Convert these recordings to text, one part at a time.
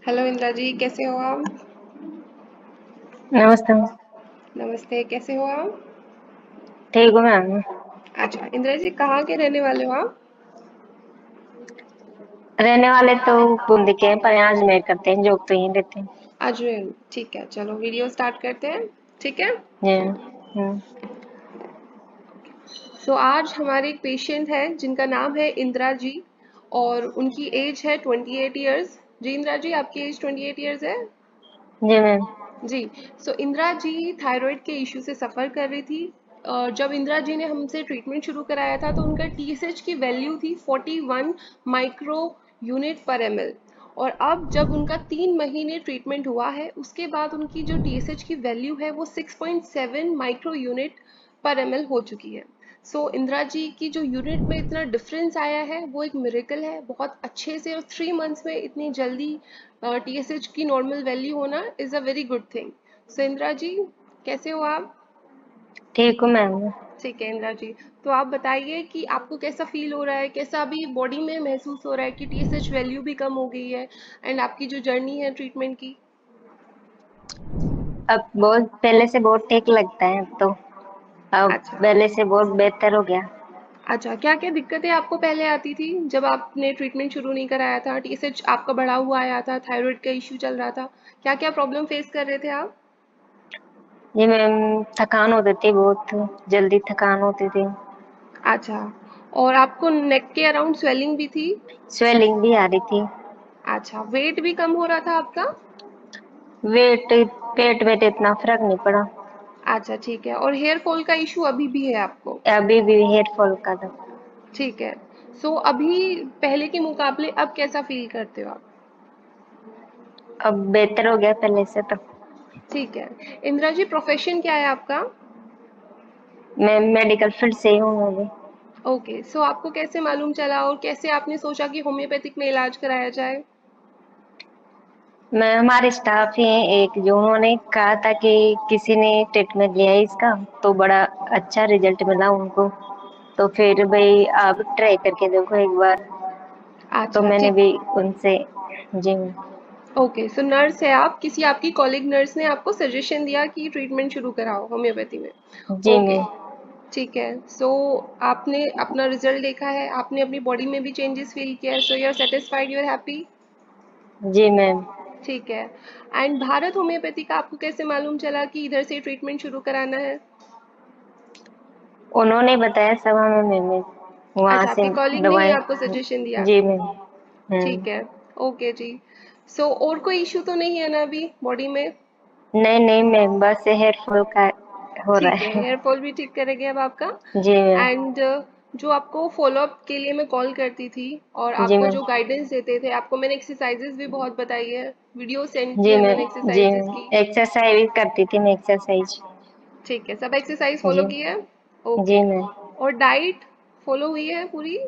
Hello Indira जी, कैसे हो आप? नमस्ते। नमस्ते, कैसे हो आप? ठीक हूँ मैम। अच्छा, इंद्रा जी कहाँ के रहने वाले हो आप? रहने वाले तो बूंदी के हैं, पर यहाँ अजमेर करते हैं, जॉब तो यहीं रहते हैं। अजमेर, ठीक है, चलो वीडियो स्टार्ट करते हैं, ठीक है? जी। सो आज हमारे एक पेशेंट है जिनका नाम है इंद्रा जी और उनकी एज है 28 ईयर्स। जी इंद्रा जी, आपकी एज 28 ईयर्स है? जी मैम। जी। सो इंदिरा जी थायराइड के इश्यू से सफ़र कर रही थी। जब इंदिरा जी ने हमसे ट्रीटमेंट शुरू कराया था तो उनका टीएसएच की वैल्यू थी 41 माइक्रो यूनिट पर एमएल। और अब जब उनका 3 महीने ट्रीटमेंट हुआ है उसके बाद उनकी जो टीएसएच की वैल्यू है वो 6.7 माइक्रो यूनिट पर एमएल हो चुकी है। सो इंदिरा जी की जो यूनिट में इतना डिफरेंस आया है वो एक मिरेकल है, बहुत अच्छे से। और 3 मंथ्स में इतनी जल्दी टीएसएच की नॉर्मल वैल्यू होना is a very good thing. So Indira ji, कैसे हो आप? ठीक हूँ मैम। ठीक है इंदिरा जी, तो आप बताइए कि आपको कैसा फील हो रहा है, कैसा अभी बॉडी में महसूस हो रहा है कि टीएसएच वैल्यू भी कम हो गई है एंड आपकी जो जर्नी है ट्रीटमेंट की? अब बहुत पहले से बहुत ठीक लगता है तो अब अच्छा। पहले से बहुत बेहतर हो गया। अच्छा, क्या क्या दिक्कतें आपको पहले आती थी जब आपने ट्रीटमेंट शुरू नहीं कराया था? टीएसएच आपका बढ़ा हुआ आया था, थायराइड का इश्यू चल रहा था, क्या क्या प्रॉब्लम फेस कर रहे थे आप? जी मैम, थकान होती थी, बहुत जल्दी थकान होती थी। अच्छा, और आपको नेक के अराउंड स्वेलिंग भी थी? स्वेलिंग भी आ रही थी। अच्छा, वेट भी कम हो रहा था आपका? वेट पेट वेट इतना फर्क नहीं पड़ा। अच्छा, ठीक है, और हेयर फॉल का इशू अभी भी है आपको? अभी भी हेयर फॉल का था। ठीक है। सो अभी पहले के मुकाबले अब कैसा फील करते हो आप? अब बेहतर हो गया पहले से तो। ठीक है। इंदिरा जी, प्रोफेशन क्या है आपका? मैं मेडिकल फील्ड से ही हूँ मैं भी। ओके, सो आपको कैसे मालूम चला और कैसे आपने सोचा कि होम्योपैथिक में इलाज कराया जाए? मैं हमारे स्टाफ ही हैं एक, जो उन्होंने कहा था कि किसी ने ट्रीटमेंट लिया है इसका तो बड़ा अच्छा रिजल्ट मिला उनको, तो फिर भाई आप ट्राई करके देखो एक बार। तो अच्छा, मैंने ठीक। भी उनसे। जी। ओके, सो नर्स है आप, किसी आपकी कॉलीग नर्स ने आपको सजेशन दिया कि ट्रीटमेंट शुरू कराओ होम्योपैथी में? जी ओके, मैं। ठीक है। सो आपने अपना रिजल्ट देखा है, आपने अपनी बॉडी में भी चेंजेस फील किया है, so you are satisfied, you are happy? जी मैम। ठीक है। एंड भारत होम्योपैथी का आपको कैसे मालूम चला कि इधर से ट्रीटमेंट शुरू कराना है? उन्होंने बताया सब हमें, मैंने वहां अच्छा, से आपके कॉलीग ने ही दवाएं। आपको सजेशन दिया? जी मैम। ठीक है। ओके जी। सो और कोई इशू तो नहीं है ना अभी बॉडी में? नहीं नहीं मैम, बस हेयर फॉल का हो ठीक रहा है, है। हेयर फॉल भी ठीक करेंगे अब आपका। जी मैम। एंड जो आपको फॉलो अप के लिए मैं कॉल करती थी और जी आपको मैम। जो गाइडेंस देते थे, आपको मैंने एक्सरसाइजेस भी बहुत बताई है, वीडियो सेंड की जी है मैंने मैम। जी एक्सरसाइजेस की। मैम, एक्सरसाइज करती थी मैं, एक्सरसाइज। ठीक है, सब एक्सरसाइज फॉलो जी। की है? ओके। जी मैम। और डाइट फॉलो हुई है पूरी?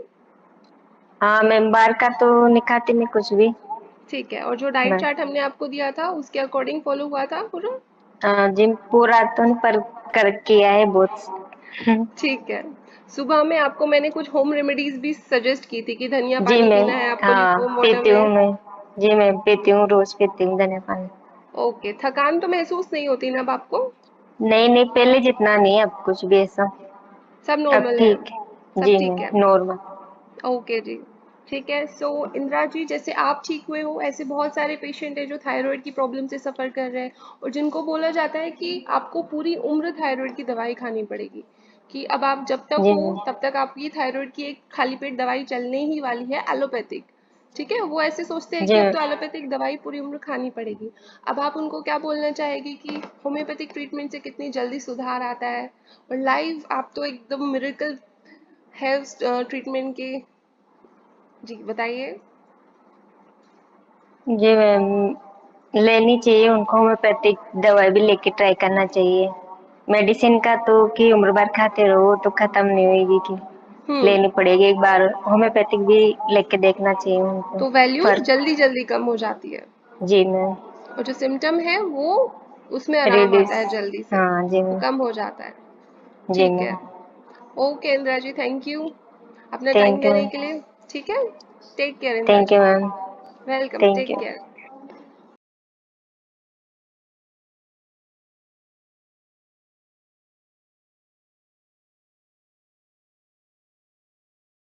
हाँ मैम, बाहर का तो नहीं खाती मैं कुछ भी। ठीक है, और जो डाइट मैं चार्ट हमने आपको दिया था उसके अकॉर्डिंग फॉलो हुआ था पूरा? जिम पूरा तो नहीं, पर कर किया है बहुत। ठीक है। सुबह में आपको मैंने कुछ होम रेमेडीज भी सजेस्ट की थी कि धनिया जी पानी मैम। पीना है आपको हाँ ल्यूकवार्म वाटर पीती हूँ में। मैं। जी मैम पीती हूँ, रोज पीती हूँ धनिया पानी। ओके, थकान तो महसूस नहीं होती ना अब आपको? नहीं नहीं, पहले जितना नहीं, अब कुछ भी ऐसा। सब अब नॉर्मल है? ठीक है सब जी ठीक है? Ma'am, normal. ओके जी। ठीक है। सो इंदिरा जी, जैसे आप ठीक हुए हो ऐसे बहुत सारे पेशेंट हैं जो थायराइड की प्रॉब्लम से सफ़र कर रहे हैं और जिनको बोला जाता है कि आपको पूरी उम्र थायराइड की दवाई खानी पड़ेगी, कि अब आप जब तक जी हो मैम। तब तक आपकी थायराइड की एक खाली पेट दवाई चलने ही वाली है, एलोपैथिक। ठीक है, वो ऐसे सोचते हैं जी कि अब मैम। तो एलोपैथिक दवाई पूरी उम्र खानी पड़ेगी। अब आप उनको क्या बोलना चाहेगी कि होम्योपैथिक ट्रीटमेंट से कितनी जल्दी सुधार आता है? और लाइव आप तो एकदम मिरेकल है उस ट्रीटमेंट के। जी बताइए। जी मैम, लेनी चाहिए उनको, होम्योपैथिक दवाई भी लेके ट्राई करना चाहिए। मेडिसिन का तो कि उम्र भर खाते रहो, वो तो खत्म नहीं होगी कि हम्म। लेनी पड़ेगी एक बार। होम्योपैथिक भी लेके देखना चाहिए उनको। तो वैल्यू फर्क। जल्दी जल्दी कम हो जाती है जी मैम। और जो सिम्टम है वो उसमें आराम आता रिड्यूस। है जल्दी से, हाँ जी वो मैम। कम हो जाता है। जी ठीक है। Ma'am. Okay Indira ji, thank you अपना टाइम थैंक यू देने मैम। के लिए। ठीक है। Take care Indira thank ji. You ma'am. Welcome, thank take you. Care.